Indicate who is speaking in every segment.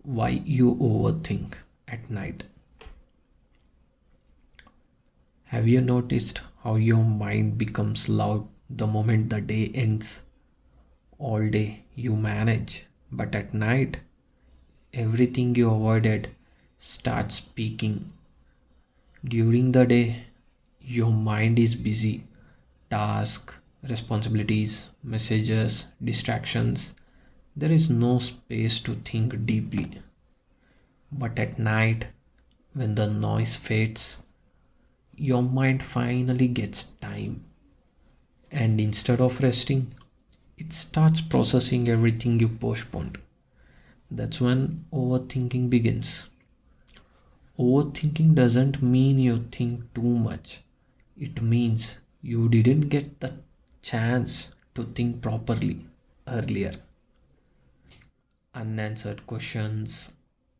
Speaker 1: Why you overthink at night? Have you noticed how your mind becomes loud the moment the day ends? All day you manage, but at night everything you avoided starts speaking. During the day, your mind is busy. Tasks, responsibilities, messages, distractions. There is no space to think deeply. But at night, when the noise fades, your mind finally gets time. And instead of resting, it starts processing everything you postponed. That's when overthinking begins. Overthinking doesn't mean you think too much, it means you didn't get the chance to think properly earlier. Unanswered questions,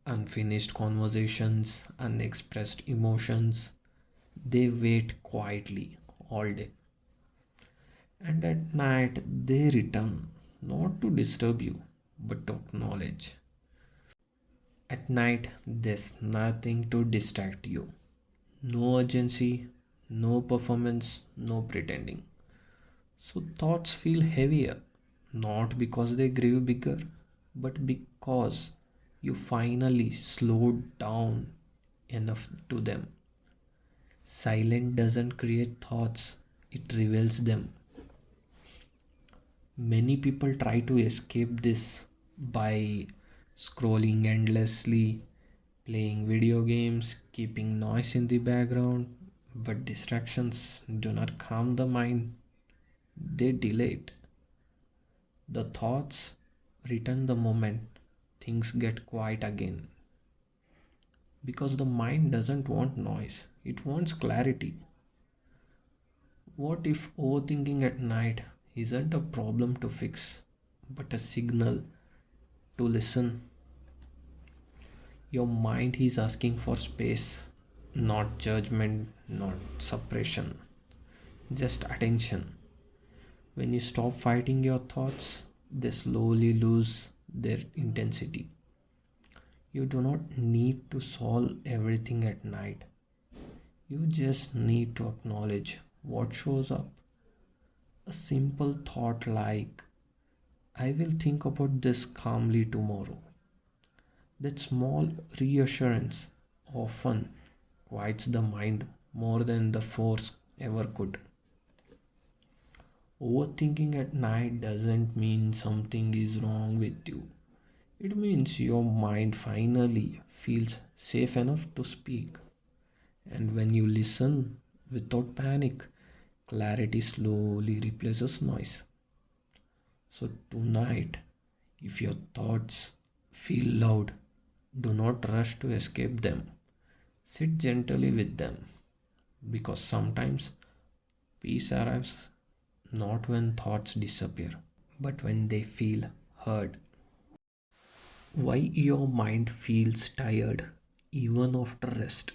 Speaker 1: unfinished conversations, unexpressed emotions, they wait quietly all day. And at night they return, not to disturb you, but to acknowledge. At night, there's nothing to distract you. No urgency, no performance, no pretending. So thoughts feel heavier, not because they grew bigger, but because you finally slowed down enough to them. Silence doesn't create thoughts, it reveals them. Many people try to escape this by scrolling endlessly, playing video games, keeping noise in the background, but distractions do not calm the mind, they delay it. The thoughts return the moment things get quiet again because the mind doesn't want noise, it wants clarity. What if overthinking at night isn't a problem to fix, but a signal to listen? Your mind is asking for space, not judgment, not suppression, just attention. When you stop fighting your thoughts, they slowly lose their intensity. You do not need to solve everything at night. You just need to acknowledge what shows up. A simple thought like, I will think about this calmly tomorrow. That small reassurance often quiets the mind more than the force ever could. Overthinking at night doesn't mean something is wrong with you. It means your mind finally feels safe enough to speak. And when you listen without panic, clarity slowly replaces noise. So, tonight, if your thoughts feel loud, do not rush to escape them. Sit gently with them because sometimes peace arrives not when thoughts disappear, but when they feel heard. Why your mind feels tired even after rest?